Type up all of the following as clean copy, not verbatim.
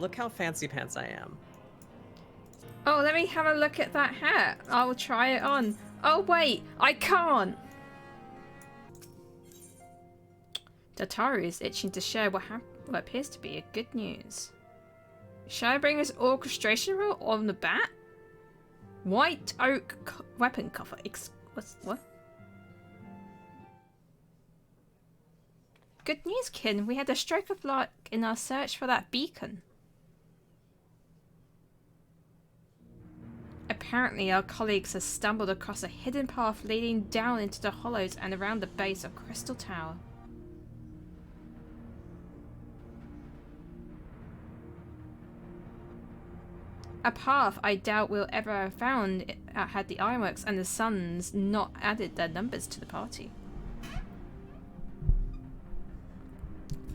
Look how fancy pants I am. Oh, let me have a look at that hat. I'll try it on. Oh wait, I can't. Tataru is itching to share what appears to be a good news. Shadowbringers orchestration rule on the bat? White oak weapon cover. What? Good news, Kin. We had a stroke of luck in our search for that beacon. Apparently, our colleagues have stumbled across a hidden path leading down into the hollows and around the base of Crystal Tower. A path I doubt we'll ever have found had the Ironworks and the Suns not added their numbers to the party.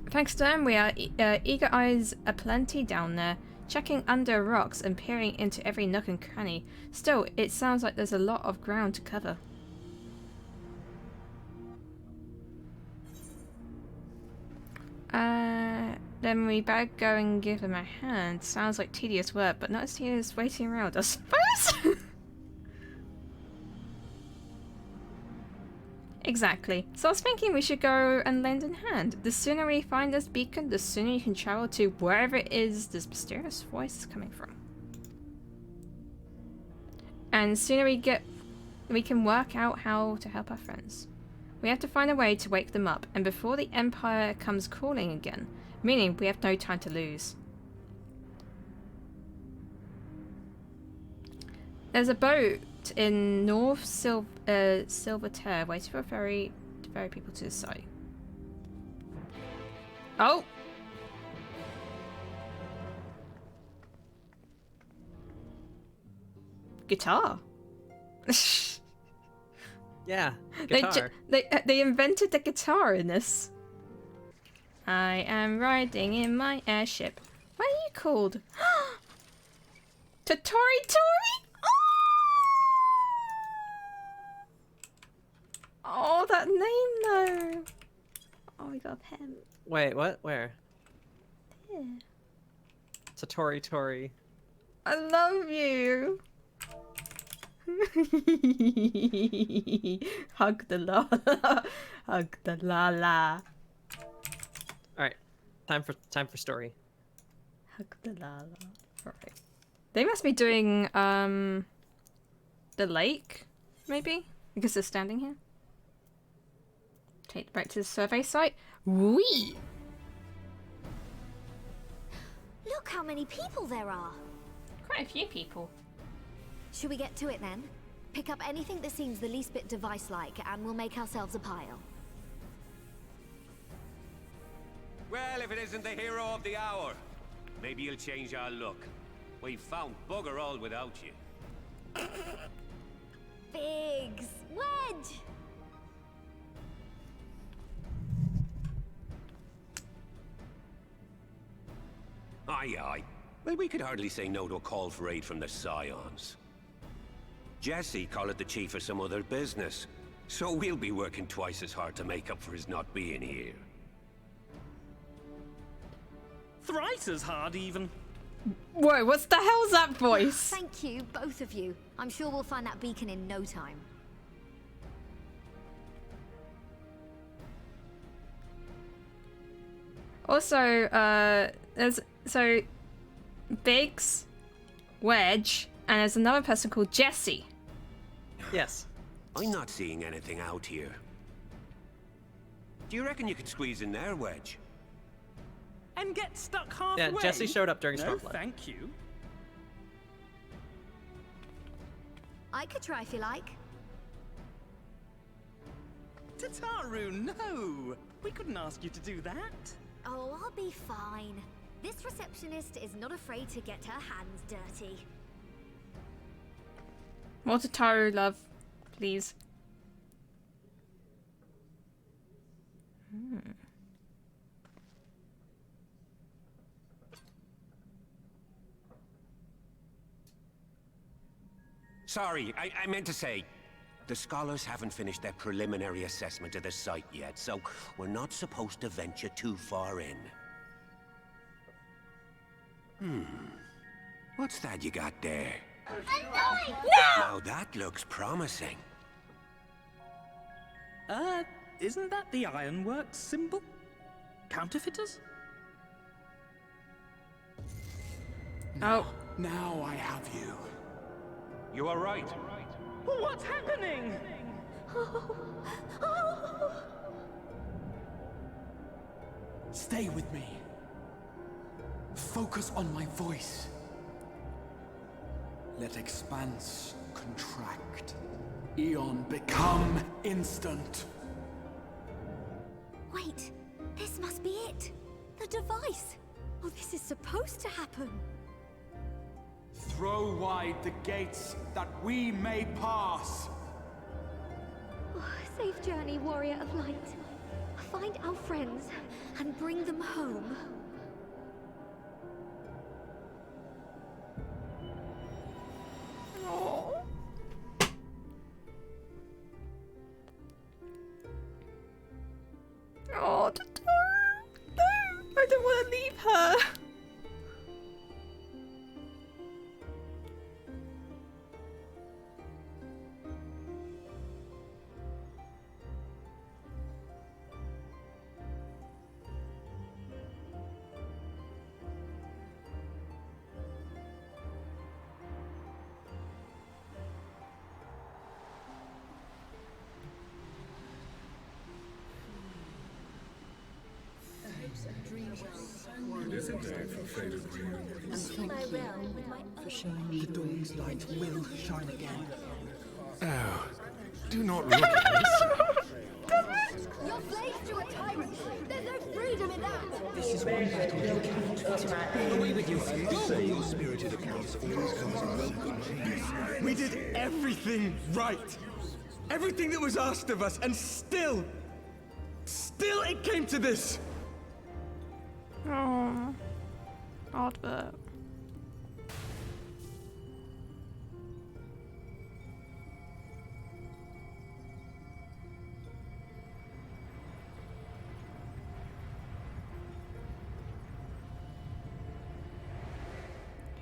Thanks to them, we are eager eyes aplenty down there, checking under rocks and peering into every nook and cranny. Still, it sounds like there's a lot of ground to cover. Then we better go and give them a hand. Sounds like tedious work, but not as tedious waiting around, I suppose. Exactly. So I was thinking we should go and lend a hand. The sooner we find this beacon, the sooner you can travel to wherever it is this mysterious voice is coming from. And the sooner we can work out how to help our friends. We have to find a way to wake them up, and before the Empire comes calling again, meaning we have no time to lose. There's a boat in North Silverterre waiting for a ferry to ferry people to the site. Oh! Guitar. Yeah, guitar. They invented the guitar in this. I am riding in my airship. What are you called? Totori Tori? Oh, that name though. Oh, we got a pen. Wait, what? Where? Here. Satori Tori. I love you. Hug the Lala. Hug the Lala. Alright. Time for story. Hug the Lala. Alright. They must be doing the lake, maybe? Because they're standing here. Take back to the survey site. Wee! Look how many people there are. Quite a few people. Should we get to it then? Pick up anything that seems the least bit device-like, and we'll make ourselves a pile. Well, if it isn't the hero of the hour, maybe you'll change our look. We've found bugger all without you. Biggs! Wedge! Aye, aye. Well, we could hardly say no to a call for aid from the Scions. Jesse called it the chief of some other business, so we'll be working twice as hard to make up for his not being here. Thrice as hard, even. Whoa, what's the hell's that voice? Thank you, both of you. I'm sure we'll find that beacon in no time. Also, so Biggs, Wedge, and there's another person called Jesse. Yes. I'm not seeing anything out here. Do you reckon you could squeeze in there, Wedge? And get stuck halfway? Yeah, Jesse showed up during No, Stormflood. thank you. I could try if you like. Tataru, no! We couldn't ask you to do that. Oh, I'll be fine. This receptionist is not afraid to get her hands dirty. More Tataru love, please. Sorry, I meant to say, the scholars haven't finished their preliminary assessment of the site yet, so we're not supposed to venture too far in. What's that you got there? No! Now that looks promising. Isn't that the Ironworks symbol? Counterfeiters? Oh. Now I have you. You are right. What's happening? Stay with me. Focus on my voice. Let expanse contract. Eon become instant. Wait, this must be it. The device. Oh, this is supposed to happen. Throw wide the gates that we may pass. Oh, safe journey, warrior of light. Find our friends and bring them home. Oh. Oh, Totoro. No, I don't want to leave her. The dawn's light will shine again. Oh, do not look at this. You're slaves to a tyrant. There's no freedom in that. This is one battle you cannot fight. Away with you. Your spirited accounts always comes in welcome. We did everything right. Everything that was asked of us, and still it came to this. Oh, Ardbert.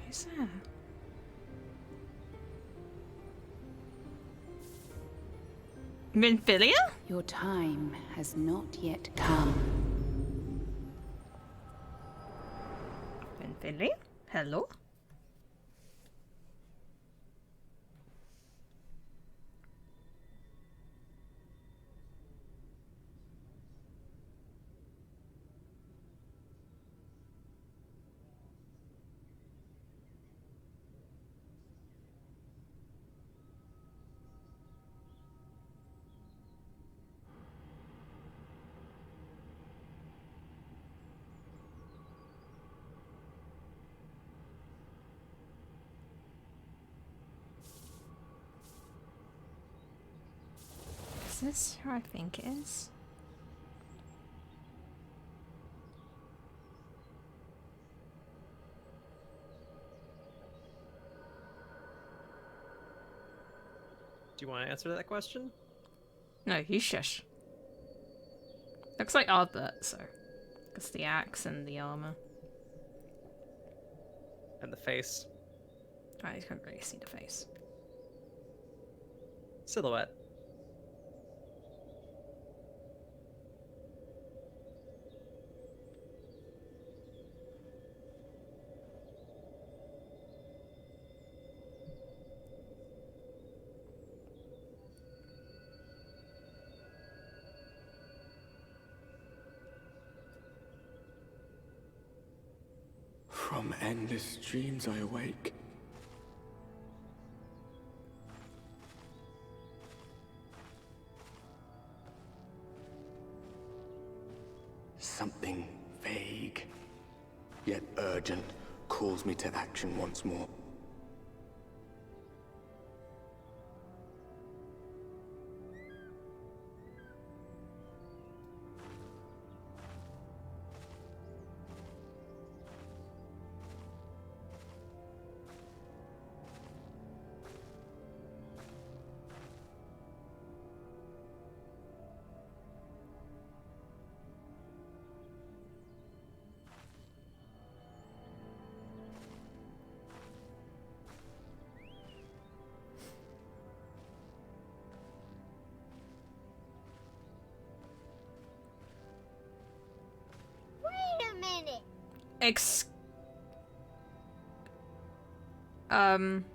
Who's that? Minfilia? Your time has not yet come. Minfilia? Hello? Is this who I think it is? Do you want to answer that question? No, you shush. Looks like Ardbert, so. It's the axe and the armor. And the face. I can't really see the face. Silhouette. From endless dreams I awake. Something vague, yet urgent, calls me to action once more.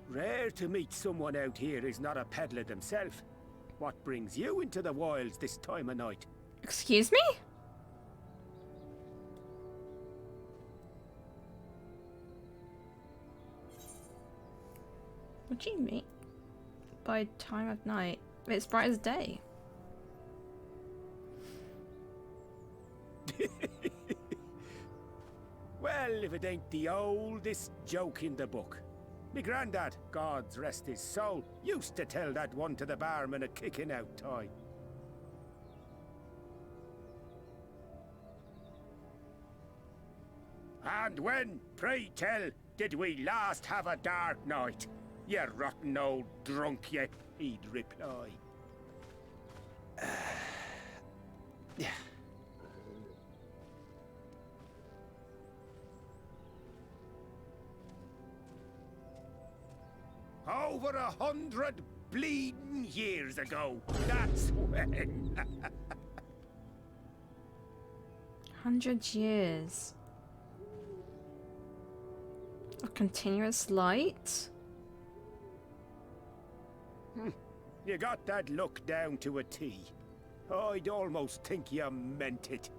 Rare to meet someone out here who's not a peddler themselves. What brings you into the wilds this time of night? Excuse me? What do you mean? By time of night? It's bright as day. Well, if it ain't the oldest joke in the book. Me granddad, God's rest his soul, used to tell that one to the barman at kicking out time. And when, pray tell, did we last have a dark night? You rotten old drunk, you, he'd reply. Yeah. Over 100 bleeding years ago, that's when. 100 years. A continuous light? You got that look down to a T. I'd almost think you meant it.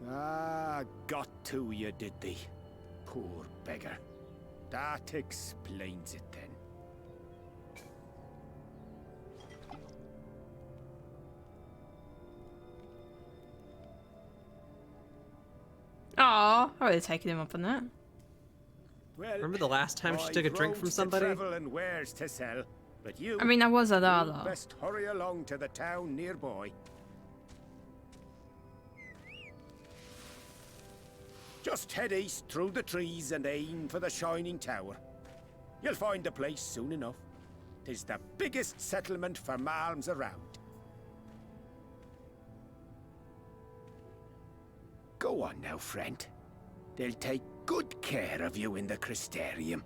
Ah, got to you, did they? Poor beggar. That explains it then. Aw, I would have taken him up on that. Well, Remember the last time she I've took a drink roads from to somebody? travel and wares to sell, but you, I mean, I was a you Lala. best hurry along to the town nearby. Just head east through the trees and aim for the Shining Tower. You'll find the place soon enough. 'Tis the biggest settlement for malms around. Go on now, friend. They'll take good care of you in the Crystarium.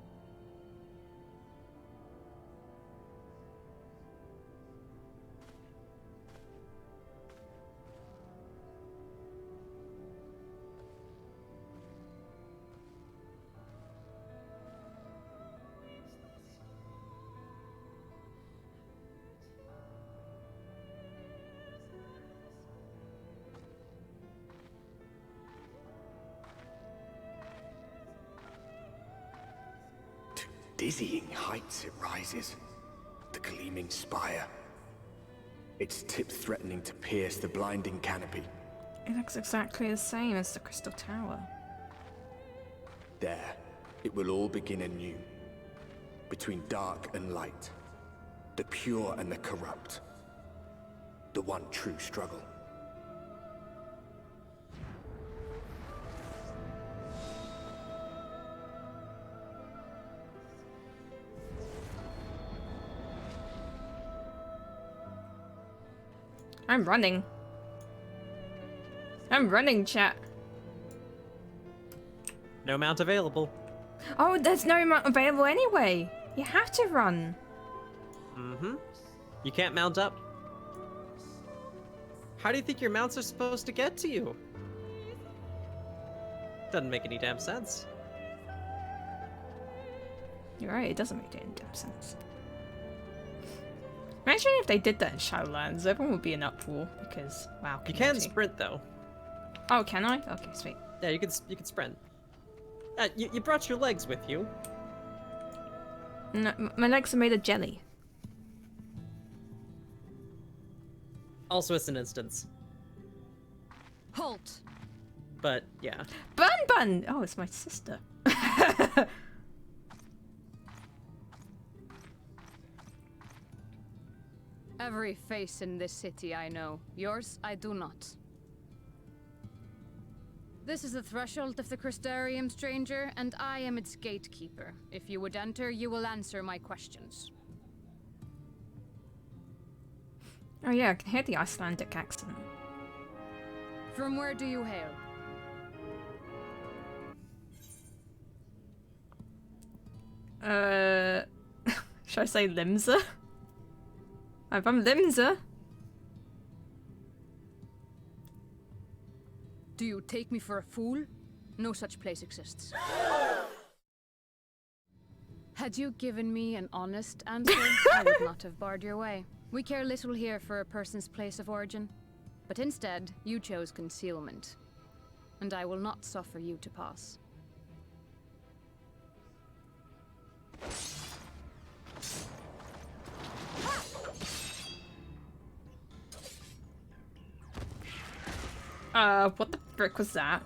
Dizzying heights it rises. The gleaming spire. Its tip threatening to pierce the blinding canopy. It looks exactly the same as the Crystal Tower. There, it will all begin anew. Between dark and light. The pure and the corrupt. The one true struggle. I'm running. I'm running, chat. No mount available. Oh, there's no mount available anyway. You have to run. Mm-hmm. You can't mount up. How do you think your mounts are supposed to get to you? Doesn't make any damn sense. You're right, it doesn't make any damn sense. Imagine if they did that in Shadowlands, everyone would be in uproar because, wow. You can sprint though. Oh, can I? Okay, sweet. Yeah, you can sprint. You brought your legs with you. No, my legs are made of jelly. Also, it's an instance. Halt! But yeah. Bun Bun! Oh, it's my sister. Every face in this city I know. Yours, I do not. This is the threshold of the Crystarium, stranger, and I am its gatekeeper. If you would enter, you will answer my questions. Oh yeah, I can hear the Icelandic accent. From where do you hail? Should I say Limsa? I'm from Limsa. Do you take me for a fool? No such place exists. Had you given me an honest answer, I would not have barred your way. We care little here for a person's place of origin. But instead, you chose concealment. And I will not suffer you to pass. What the frick was that?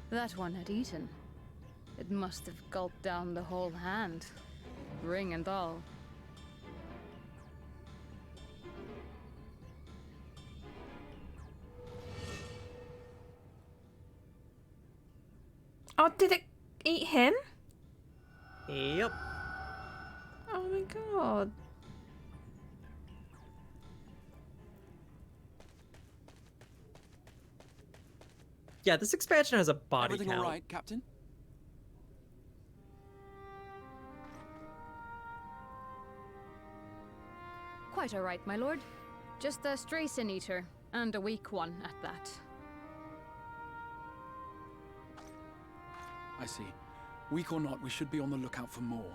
That one had eaten. It must have gulped down the whole hand, ring and all. Oh, did it eat him? Yep. Oh my god. Yeah, this expansion has a body Everything count. all right, Captain? Quite all right, my lord. Just a stray sin eater, and a weak one at that. I see. Weak or not, we should be on the lookout for more.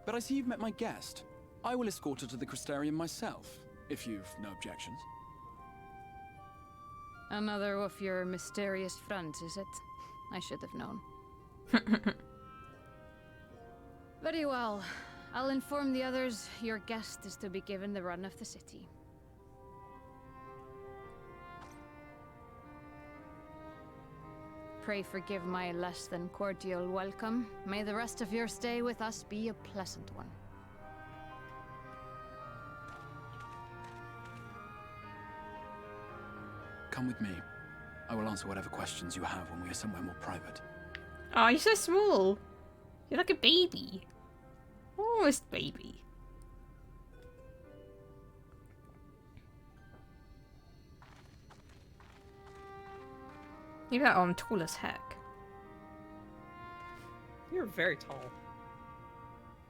But I see you've met my guest. I will escort her to the Crystarium myself, if you've no objections. Another of your mysterious friends, is it? I should have known. Very well. I'll inform the others your guest is to be given the run of the city. Pray forgive my less than cordial welcome. May the rest of your stay with us be a pleasant one. Come with me. I will answer whatever questions you have when we are somewhere more private. Oh, you're so small. You're like a baby. Almost baby. You're I'm tall as heck. You're very tall.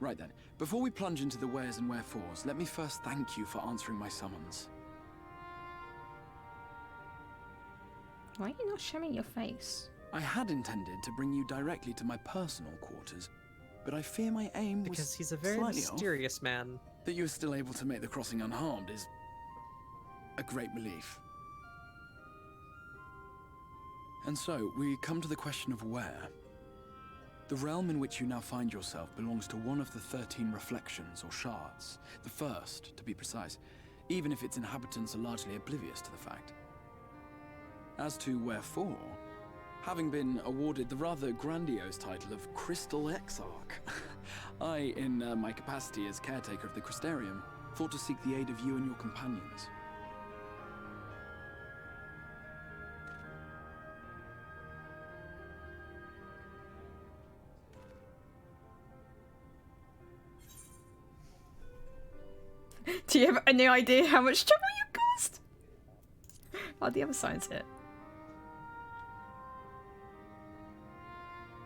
Right then. Before we plunge into the wheres and wherefores, let me first thank you for answering my summons. Why are you not showing your face? I had intended to bring you directly to my personal quarters, but I fear my aim was Because he's a very slightly off. mysterious man. That you are still able to make the crossing unharmed is a great relief. And so, we come to the question of where. The realm in which you now find yourself belongs to one of the 13 reflections, or shards. The first, to be precise, even if its inhabitants are largely oblivious to the fact. As to wherefore, having been awarded the rather grandiose title of Crystal Exarch, I, in my capacity as caretaker of the Crystarium, thought to seek the aid of you and your companions. Do you have any idea how much trouble you caused? Oh, the other sign's hit.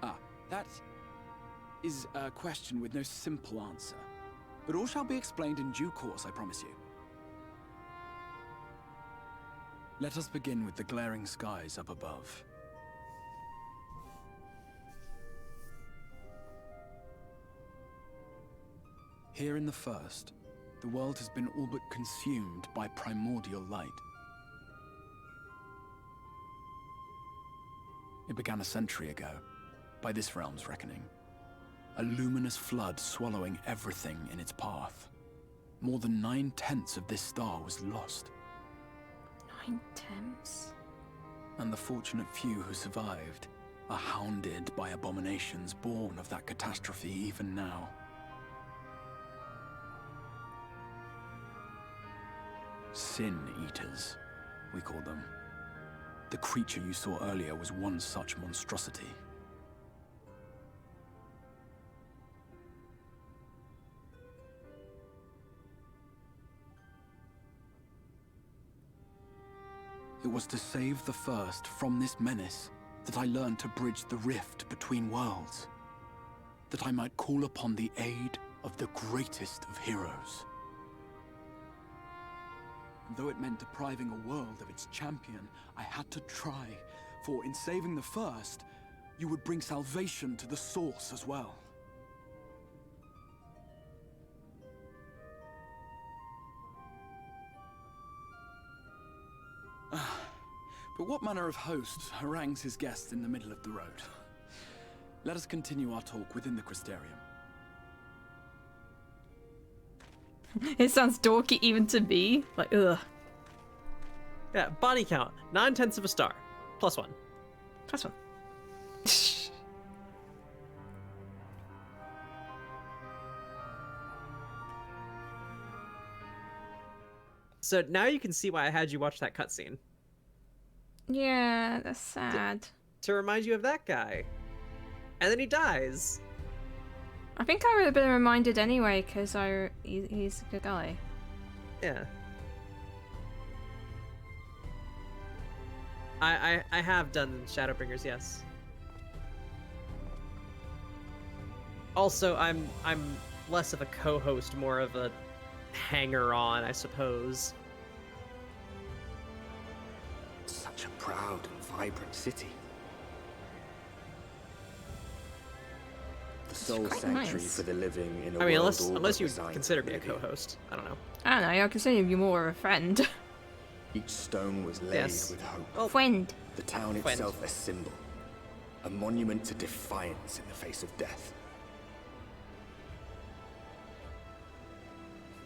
Ah, that is a question with no simple answer. But all shall be explained in due course, I promise you. Let us begin with the glaring skies up above. Here in the first, the world has been all but consumed by primordial light. It began a century ago, by this realm's reckoning. A luminous flood swallowing everything in its path. More than 9/10 of this star was lost. 9/10? And the fortunate few who survived are hounded by abominations born of that catastrophe even now. Sin Eaters, we call them. The creature you saw earlier was one such monstrosity. It was to save the first from this menace that I learned to bridge the rift between worlds, that I might call upon the aid of the greatest of heroes. And though it meant depriving a world of its champion, I had to try, for in saving the first, you would bring salvation to the source as well. But what manner of host harangues his guests in the middle of the road? Let us continue our talk within the Crystarium. It sounds dorky even to me. Like, ugh. Yeah, body count, 9/10 of a star. +1. +1. So now you can see why I had you watch that cutscene. Yeah, that's sad. To remind you of that guy. And then he dies. I think I would have been reminded anyway, because he's a good guy. Yeah. I have done Shadowbringers, yes. Also, I'm less of a co-host, more of a hanger-on, I suppose. Such a proud and vibrant city. The sole sanctuary for the living in a world unless you designed consider me a oblivion. co-host. I don't know. I don't know, I consider you more of a friend. Each stone was laid Yes. with hope. Oh, Friend. The town Friend. itself a symbol. A monument to defiance in the face of death.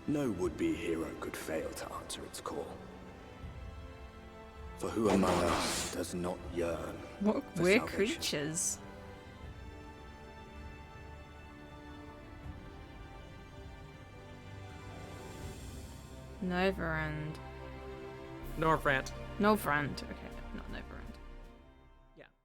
No would-be hero could fail to answer its call. For who among us does not yearn What for weird salvation? creatures. Novrand. Norvrant. Novrand. Okay, not Novrand.